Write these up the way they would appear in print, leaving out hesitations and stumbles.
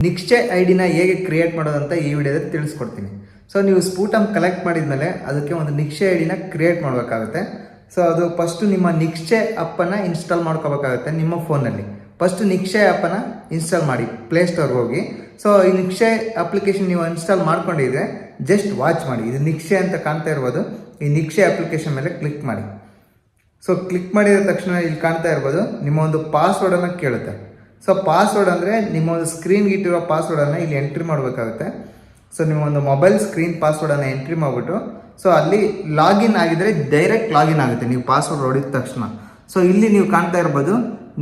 ನಿಕ್ಷೆ ಐಡಿನ ಹೇಗೆ ಕ್ರಿಯೇಟ್ ಮಾಡೋದಂತ ಈ ವಿಡಿಯೋದಲ್ಲಿ ತಿಳಿಸ್ಕೊಡ್ತೀನಿ. ಸೊ ನೀವು ಸ್ಪೂಟಮ್ ಕಲೆಕ್ಟ್ ಮಾಡಿದ್ಮೇಲೆ ಅದಕ್ಕೆ ಒಂದು ನಿಕ್ಷೆ ಐಡಿನ ಕ್ರಿಯೇಟ್ ಮಾಡಬೇಕಾಗುತ್ತೆ. ಸೊ ಅದು ಫಸ್ಟ್ ನಿಮ್ಮ ನಿಕ್ಷೆ ಆ್ಯಪನ್ನು ಇನ್ಸ್ಟಾಲ್ ಮಾಡ್ಕೋಬೇಕಾಗುತ್ತೆ. ನಿಮ್ಮ ಫೋನಲ್ಲಿ ಫಸ್ಟ್ ನಿಕ್ಷೆ ಆ್ಯಪನ್ನು ಇನ್ಸ್ಟಾಲ್ ಮಾಡಿ, ಪ್ಲೇಸ್ಟೋರ್ಗೆ ಹೋಗಿ. ಸೊ ಈ ನಿಕ್ಷೆ ಅಪ್ಲಿಕೇಶನ್ ನೀವು ಇನ್ಸ್ಟಾಲ್ ಮಾಡ್ಕೊಂಡಿದ್ರೆ ಜಸ್ಟ್ ವಾಚ್ ಮಾಡಿ. ಇದು ನಿಕ್ಷೆ ಅಂತ ಕಾಣ್ತಾ ಇರ್ಬೋದು. ಈ ನಿಕ್ಷೆ ಅಪ್ಲಿಕೇಶನ್ ಮೇಲೆ ಕ್ಲಿಕ್ ಮಾಡಿ. ಸೊ ಕ್ಲಿಕ್ ಮಾಡಿದ ತಕ್ಷಣ ಇಲ್ಲಿ ಕಾಣ್ತಾ ಇರ್ಬೋದು ನಿಮ್ಮ ಒಂದು ಪಾಸ್ವರ್ಡನ್ನು ಕೇಳುತ್ತೆ. ಸೊ ಪಾಸ್ವರ್ಡ್ ಅಂದರೆ ನಿಮ್ಮ ಒಂದು ಸ್ಕ್ರೀನ್ಗೆ ಇಟ್ಟಿರೋ ಪಾಸ್ವರ್ಡನ್ನು ಇಲ್ಲಿ ಎಂಟ್ರಿ ಮಾಡಬೇಕಾಗುತ್ತೆ. ಸೊ ನಿಮ್ಮ ಒಂದು ಮೊಬೈಲ್ ಸ್ಕ್ರೀನ್ ಪಾಸ್ವರ್ಡನ್ನು ಎಂಟ್ರಿ ಮಾಡಿಬಿಟ್ಟು ಸೊ ಅಲ್ಲಿ ಲಾಗಿನ್ ಆಗಿದ್ರೆ ಡೈರೆಕ್ಟ್ ಲಾಗಿನ್ ಆಗುತ್ತೆ ನೀವು ಪಾಸ್ವರ್ಡ್ ಹೊಡಿದ ತಕ್ಷಣ. ಸೊ ಇಲ್ಲಿ ನೀವು ಕಾಣ್ತಾ ಇರ್ಬೋದು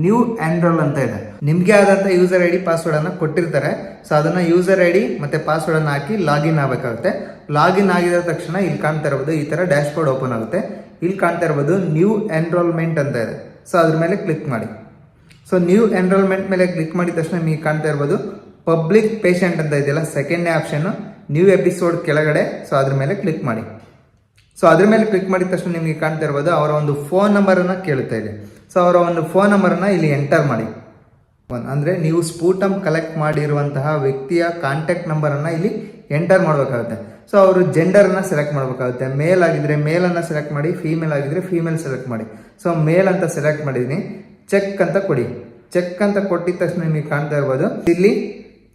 ನ್ಯೂ ಎನ್ರೋಲ್ ಅಂತ ಇದೆ. ನಿಮಗೆ ಆದಂಥ ಯೂಸರ್ ಐ ಡಿ ಪಾಸ್ವರ್ಡನ್ನು ಕೊಟ್ಟಿರ್ತಾರೆ. ಸೊ ಅದನ್ನು ಯೂಸರ್ ಐ ಡಿ ಮತ್ತು ಪಾಸ್ವರ್ಡನ್ನು ಹಾಕಿ ಲಾಗಿನ್ ಆಗಬೇಕಾಗುತ್ತೆ. ಲಾಗಿನ್ ಆಗಿದ ತಕ್ಷಣ ಇಲ್ಲಿ ಕಾಣ್ತಾ ಇರ್ಬೋದು ಈ ಥರ ಡ್ಯಾಶ್ ಬೋರ್ಡ್ ಓಪನ್ ಆಗುತ್ತೆ. ಇಲ್ಲಿ ಕಾಣ್ತಾ ಇರ್ಬೋದು ನ್ಯೂ ಎನ್ರೋಲ್ಮೆಂಟ್ ಅಂತ ಇದೆ. ಸೊ ಅದ್ರ ಮೇಲೆ ಕ್ಲಿಕ್ ಮಾಡಿ. ಸೊ ನ್ಯೂ ಎನ್ರೋಲ್ಮೆಂಟ್ ಮೇಲೆ ಕ್ಲಿಕ್ ಮಾಡಿದ ತಕ್ಷಣ ನಿಮಗೆ ಕಾಣ್ತಾ ಇರ್ಬೋದು ಪಬ್ಲಿಕ್ ಪೇಷಂಟ್ ಅಂತ ಇದೆಯಲ್ಲ, ಸೆಕೆಂಡ್ನೇ ಆಪ್ಷನ್ನು ನ್ಯೂ ಎಪಿಸೋಡ್ ಕೆಳಗಡೆ. ಸೊ ಅದ್ರ ಮೇಲೆ ಕ್ಲಿಕ್ ಮಾಡಿ. ಸೊ ಅದ್ರ ಮೇಲೆ ಕ್ಲಿಕ್ ಮಾಡಿದ ತಕ್ಷಣ ನಿಮಗೆ ಕಾಣ್ತಾ ಇರ್ಬೋದು ಅವರ ಒಂದು ಫೋನ್ ನಂಬರನ್ನು ಕೇಳ್ತಾ ಇದೆ. ಸೊ ಅವರ ಒಂದು ಫೋನ್ ನಂಬರನ್ನು ಇಲ್ಲಿ ಎಂಟರ್ ಮಾಡಿ. ಅಂದರೆ ನೀವು ಸ್ಪೂಟಮ್ ಕಲೆಕ್ಟ್ ಮಾಡಿರುವಂತಹ ವ್ಯಕ್ತಿಯ ಕಾಂಟ್ಯಾಕ್ಟ್ ನಂಬರನ್ನು ಇಲ್ಲಿ ಎಂಟರ್ ಮಾಡಬೇಕಾಗುತ್ತೆ. ಸೊ ಅವರು ಜೆಂಡರನ್ನು ಸೆಲೆಕ್ಟ್ ಮಾಡಬೇಕಾಗುತ್ತೆ. ಮೇಲ್ ಆಗಿದ್ರೆ ಮೇಲನ್ನು ಸೆಲೆಕ್ಟ್ ಮಾಡಿ, ಫೀಮೇಲ್ ಆಗಿದ್ರೆ ಫೀಮೇಲ್ ಸೆಲೆಕ್ಟ್ ಮಾಡಿ. ಸೊ ಮೇಲ್ ಅಂತ ಸೆಲೆಕ್ಟ್ ಮಾಡಿದ್ದೀನಿ. ಚೆಕ್ ಅಂತ ಕೊಡಿ. ಚೆಕ್ ಅಂತ ಕೊಟ್ಟಿದ ತಕ್ಷಣ ನಿಮಗೆ ಕಾಣ್ತಾ ಇರ್ಬೋದು ಇಲ್ಲಿ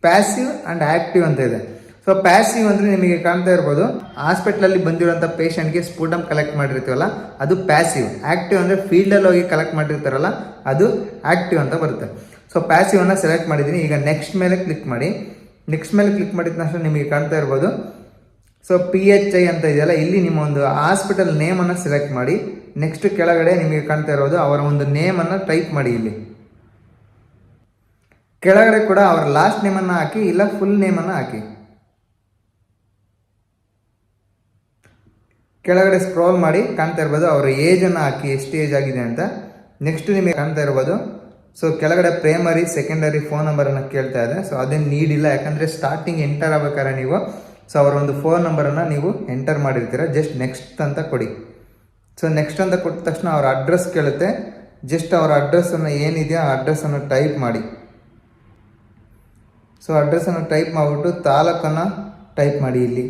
ಪ್ಯಾಸಿವ್ ಆ್ಯಂಡ್ ಆ್ಯಕ್ಟಿವ್ ಅಂತ ಇದೆ. ಸೊ ಪ್ಯಾಸಿವ್ ಅಂದರೆ ನಿಮಗೆ ಕಾಣ್ತಾ ಇರ್ಬೋದು ಹಾಸ್ಪಿಟ್ಲಲ್ಲಿ ಬಂದಿರುವಂಥ ಪೇಷಂಟ್ಗೆ ಸ್ಪೂಟಮ್ ಕಲೆಕ್ಟ್ ಮಾಡಿರ್ತೀವಲ್ಲ ಅದು ಪ್ಯಾಸಿವ್. ಆ್ಯಕ್ಟಿವ್ ಅಂದರೆ ಫೀಲ್ಡಲ್ಲಿ ಹೋಗಿ ಕಲೆಕ್ಟ್ ಮಾಡಿರ್ತಾರಲ್ಲ ಅದು ಆ್ಯಕ್ಟಿವ್ ಅಂತ ಬರುತ್ತೆ. ಸೊ ಪ್ಯಾಸಿವನ್ನು ಸೆಲೆಕ್ಟ್ ಮಾಡಿದ್ದೀನಿ. ಈಗ ನೆಕ್ಸ್ಟ್ ಮೇಲೆ ಕ್ಲಿಕ್ ಮಾಡಿ. ನೆಕ್ಸ್ಟ್ ಮೇಲೆ ಕ್ಲಿಕ್ ಮಾಡಿದ ತಕ್ಷಣ ನಿಮಗೆ ಕಾಣ್ತಾ ಇರ್ಬೋದು ಸೊ PHI ಅಂತ ಇದೆಯಲ್ಲ, ಇಲ್ಲಿ ನಿಮ್ಮ ಒಂದು ಹಾಸ್ಪಿಟಲ್ ನೇಮನ್ನು ಸೆಲೆಕ್ಟ್ ಮಾಡಿ. ನೆಕ್ಸ್ಟ್ ಕೆಳಗಡೆ ನಿಮಗೆ ಕಾಣ್ತಾ ಇರೋದು ಅವರ ಒಂದು ನೇಮನ್ನು ಟೈಪ್ ಮಾಡಿ. ಇಲ್ಲಿ ಕೆಳಗಡೆ ಕೂಡ ಅವರ ಲಾಸ್ಟ್ ನೇಮನ್ನು ಹಾಕಿ, ಇಲ್ಲ ಫುಲ್ ನೇಮನ್ನು ಹಾಕಿ. ಕೆಳಗಡೆ ಸ್ಕ್ರೋಲ್ ಮಾಡಿ ಕಾಣ್ತಾ ಇರ್ಬೋದು ಅವರ ಏಜನ್ನು ಹಾಕಿ, ಎಷ್ಟು ಏಜ್ ಆಗಿದೆ ಅಂತ. ನೆಕ್ಸ್ಟ್ ನಿಮಗೆ ಕಾಣ್ತಾ ಇರ್ಬೋದು ಸೊ ಕೆಳಗಡೆ ಪ್ರೈಮರಿ ಸೆಕೆಂಡರಿ ಫೋನ್ ನಂಬರನ್ನು ಕೇಳ್ತಾ ಇದೆ. ಸೊ ಅದೇನು ನೀಡಿಲ್ಲ, ಯಾಕಂದರೆ ಸ್ಟಾರ್ಟಿಂಗ್ ಎಂಟರ್ ಆಗ್ಬೇಕಾದ್ರೆ ನೀವು ಸೊ ಅವರ ಒಂದು ಫೋನ್ ನಂಬರನ್ನು ನೀವು ಎಂಟರ್ ಮಾಡಿರ್ತೀರ. ಜಸ್ಟ್ ನೆಕ್ಸ್ಟ್ ಅಂತ ಕೊಡಿ. ಸೊ ನೆಕ್ಸ್ಟ್ ಅಂತ ಕೊಟ್ಟ ತಕ್ಷಣ ಅವರ ಅಡ್ರೆಸ್ ಕೇಳುತ್ತೆ. ಜಸ್ಟ್ ಅವರ ಅಡ್ರೆಸ್ಸನ್ನು ಏನಿದೆಯೋ ಆ ಅಡ್ರೆಸ್ಸನ್ನು ಟೈಪ್ ಮಾಡಿ. ಸೊ ಅಡ್ರೆಸ್ಸನ್ನು ಟೈಪ್ ಮಾಡಿಬಿಟ್ಟು ತಾಲೂಕನ್ನು ಟೈಪ್ ಮಾಡಿ. ಇಲ್ಲಿ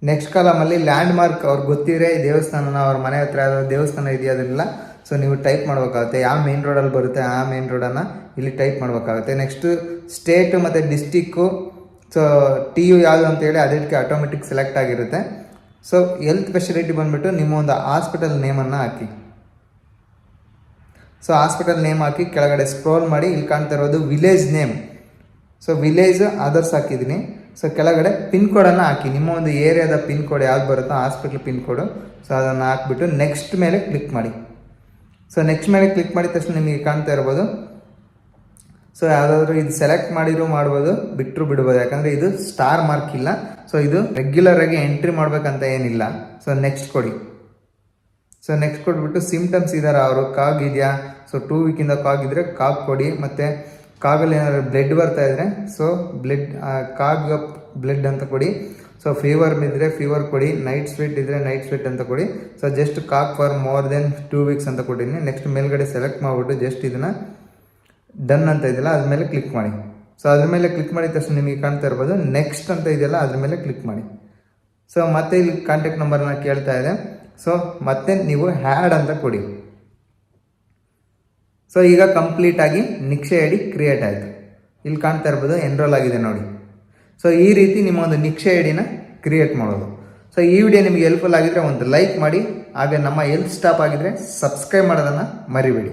ನೆಕ್ಸ್ಟ್ ಕಾಲಮಲ್ಲಿ ಲ್ಯಾಂಡ್ ಮಾರ್ಕ್ ಅವ್ರಿಗೆ ಗೊತ್ತಿದ್ರೆ ದೇವಸ್ಥಾನನ, ಅವ್ರ ಮನೆ ಹತ್ರ ಯಾವ್ದಾದ್ರು ದೇವಸ್ಥಾನ ಇದೆಯಾ ಅದನ್ನೆಲ್ಲ ಸೊ ನೀವು ಟೈಪ್ ಮಾಡಬೇಕಾಗುತ್ತೆ. ಯಾವ ಮೇನ್ ರೋಡಲ್ಲಿ ಬರುತ್ತೆ ಆ ಮೇನ್ ರೋಡನ್ನು ಇಲ್ಲಿ ಟೈಪ್ ಮಾಡಬೇಕಾಗುತ್ತೆ. ನೆಕ್ಸ್ಟು ಸ್ಟೇಟು ಮತ್ತು ಡಿಸ್ಟಿಕ್ಕು ಸೊ TU ಯಾವುದು ಅಂತೇಳಿ ಅದಕ್ಕೆ ಆಟೋಮೆಟಿಕ್ ಸೆಲೆಕ್ಟ್ ಆಗಿರುತ್ತೆ. ಸೊ ಹೆಲ್ತ್ ಫೆಸಿಲಿಟಿ ಬಂದುಬಿಟ್ಟು ನಿಮ್ಮ ಒಂದು ಹಾಸ್ಪಿಟಲ್ ನೇಮನ್ನು ಹಾಕಿ. ಸೊ ಹಾಸ್ಪಿಟಲ್ ನೇಮ್ ಹಾಕಿ ಕೆಳಗಡೆ ಸ್ಕ್ರೋಲ್ ಮಾಡಿ. ಇಲ್ಲಿ ಕಾಣ್ತಾ ಇರೋದು village name. So village others ಹಾಕಿದ್ದೀನಿ. ಸೊ ಕೆಳಗಡೆ ಪಿನ್ ಕೋಡನ್ನು ಹಾಕಿ. ನಿಮ್ಮ ಒಂದು ಏರಿಯಾದ ಪಿನ್ ಕೋಡ್ ಯಾವ್ದು ಬರುತ್ತೋ ಹಾಸ್ಪಿಟಲ್ ಪಿನ್ ಕೋಡು. ಸೊ ಅದನ್ನು ಹಾಕ್ಬಿಟ್ಟು ನೆಕ್ಸ್ಟ್ ಮೇಲೆ ಕ್ಲಿಕ್ ಮಾಡಿ. ಸೊ ನೆಕ್ಸ್ಟ್ ಮೇಲೆ ಕ್ಲಿಕ್ ಮಾಡಿದ ತಕ್ಷಣ ನಿಮಗೆ ಕಾಣ್ತಾ ಇರ್ಬೋದು ಸೊ ಯಾವುದಾದ್ರೂ ಇದು ಸೆಲೆಕ್ಟ್ ಮಾಡಿರೂ ಮಾಡ್ಬೋದು, ಬಿಟ್ಟರು ಬಿಡ್ಬೋದು. ಯಾಕಂದರೆ ಇದು ಸ್ಟಾರ್ ಮಾರ್ಕ್ ಇಲ್ಲ. ಸೊ ಇದು ರೆಗ್ಯುಲರ್ ಆಗಿ ಎಂಟ್ರಿ ಮಾಡ್ಬೇಕಂತ ಏನಿಲ್ಲ. ಸೊ ನೆಕ್ಸ್ಟ್ ಕೊಡಿ. ಸೊ ನೆಕ್ಸ್ಟ್ ಕೊಟ್ಬಿಟ್ಟು ಸಿಮ್ಟಮ್ಸ್ ಇದ್ದಾರೆ ಅವರು, ಕಾಗಿದೆಯಾ, ಸೊ 2 ವೀಕಿಂದ ಕಾಗಿದ್ರೆ ಕಾಗ್ ಕೊಡಿ. ಮತ್ತು ಕಾಗಲ್ಲಿ ಏನಾದ್ರು ಬ್ಲಡ್ ಬರ್ತಾ ಇದ್ರೆ ಸೊ ಕಾಗ್ ಬ್ಲಡ್ ಅಂತ ಕೊಡಿ. ಸೊ ಫೀವರ್ ಇದ್ದರೆ ಫೀವರ್ ಕೊಡಿ. ನೈಟ್ ಸ್ವೆಟ್ ಇದ್ದರೆ ನೈಟ್ ಸ್ವೆಟ್ ಅಂತ ಕೊಡಿ. So just cough for more than 2 weeks ಅಂತ ಕೊಟ್ಟಿದ್ದೀನಿ. ನೆಕ್ಸ್ಟ್ ಮೇಲ್ಗಡೆ ಸೆಲೆಕ್ಟ್ ಮಾಡಿಬಿಟ್ಟು ಜಸ್ಟ್ ಇದನ್ನು ಡನ್ ಅಂತ ಇದೆಯಲ್ಲ ಅದ್ರ ಮೇಲೆ ಕ್ಲಿಕ್ ಮಾಡಿ. ಸೊ ಅದ್ರ ಮೇಲೆ ಕ್ಲಿಕ್ ಮಾಡಿದ ತಕ್ಷಣ ನಿಮಗೆ ಕಾಣ್ತಾ ಇರ್ಬೋದು ನೆಕ್ಸ್ಟ್ ಅಂತ ಇದೆಯಲ್ಲ ಅದ್ರ ಮೇಲೆ ಕ್ಲಿಕ್ ಮಾಡಿ. ಸೊ ಮತ್ತೆ ಇಲ್ಲಿ ಕಾಂಟ್ಯಾಕ್ಟ್ ನಂಬರ್ನ ಕೇಳ್ತಾ ಇದೆ. ಸೊ ಮತ್ತೆ ನೀವು ಹ್ಯಾಡ್ ಅಂತ ಕೊಡಿ. ಸೊ ಈಗ ಕಂಪ್ಲೀಟಾಗಿ ನಿಕ್ಷೆ ಐ ಡಿ ಕ್ರಿಯೇಟ್ ಆಯಿತು. ಇಲ್ಲಿ ಕಾಣ್ತಾ ಇರ್ಬೋದು ಎನ್ರೋಲ್ ಆಗಿದೆ ನೋಡಿ. ಸೊ ಈ ರೀತಿ ನಿಮ್ಮ ಒಂದು ನಿಕ್ಷೆ ಐ ಡಿನ ಕ್ರಿಯೇಟ್ ಮಾಡೋದು. ಸೊ ಈ ವಿಡಿಯೋ ನಿಮಗೆ ಹೆಲ್ಪ್ಫುಲ್ ಆಗಿದ್ರೆ ಒಂದು ಲೈಕ್ ಮಾಡಿ. ಹಾಗೆ ನಮ್ಮ ಹೆಲ್ತ್ ಸ್ಟಾಪ್ ಆಗಿದ್ರೆ ಸಬ್ಸ್ಕ್ರೈಬ್ ಮಾಡೋದನ್ನು ಮರಿಬೇಡಿ.